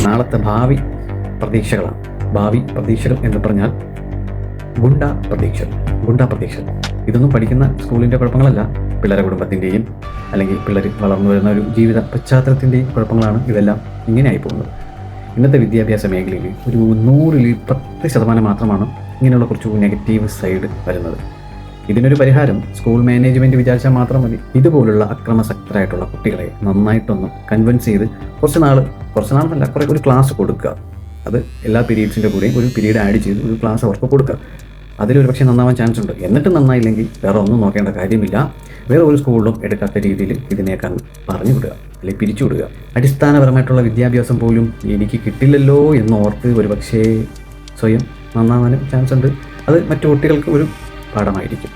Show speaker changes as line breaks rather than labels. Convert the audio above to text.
നാളത്തെ ഭാവി പ്രതീക്ഷകളാണ്. ഭാവി പ്രതീക്ഷകൾ എന്ന് പറഞ്ഞാൽ ഗുണ്ട പ്രതീക്ഷകൾ. ഇതൊന്നും പഠിക്കുന്ന സ്കൂളിൻ്റെ കുഴപ്പങ്ങളല്ല, പിള്ളേരുടെ കുടുംബത്തിൻ്റെയും അല്ലെങ്കിൽ പിള്ളേർ വളർന്നു വരുന്ന ഒരു ജീവിത പശ്ചാത്തലത്തിൻ്റെയും കുഴപ്പങ്ങളാണ് ഇതെല്ലാം ഇങ്ങനെയായി പോകുന്നത്. ഇന്നത്തെ വിദ്യാഭ്യാസ മേഖലയിൽ ഒരു 100ൽ 10% മാത്രമാണ് ഇങ്ങനെയുള്ള കുറച്ച് നെഗറ്റീവ് സൈഡ് വരുന്നത്. ഇതിനൊരു പരിഹാരം സ്കൂൾ മാനേജ്മെൻറ്റ് വിചാരിച്ചാൽ മാത്രം മതി. ഇതുപോലുള്ള അക്രമാസക്തരായിട്ടുള്ള കുട്ടികളെ നന്നായിട്ടൊന്ന് കൺവിൻസ് ചെയ്ത് കുറച്ച് നാളെന്നല്ല ഒരു ക്ലാസ് കൊടുക്കുക. അത് എല്ലാ പീരീഡ്സിൻ്റെ കൂടെയും ഒരു പീരീഡ് ആഡ് ചെയ്ത് ഒരു ക്ലാസ് അവർക്ക് കൊടുക്കുക. അതിലൊരു പക്ഷേ നന്നാവാൻ ചാൻസ് ഉണ്ട്. എന്നിട്ട് നന്നായില്ലെങ്കിൽ വേറെ ഒന്നും നോക്കേണ്ട കാര്യമില്ല. വേറെ ഒരു സ്കൂളിലും എടുക്കാത്ത രീതിയിൽ ഇതിനേക്കാൾ പറഞ്ഞു വിടുക അല്ലെങ്കിൽ പിരിച്ചു വിടുക. അടിസ്ഥാനപരമായിട്ടുള്ള വിദ്യാഭ്യാസം പോലും എനിക്ക് കിട്ടില്ലല്ലോ എന്നോർത്ത് ഒരു പക്ഷേ സ്വയം നന്നാവാനും ചാൻസ് ഉണ്ട്. അത് മറ്റു കുട്ടികൾക്ക് ഒരു പാഠമായിരിക്കും.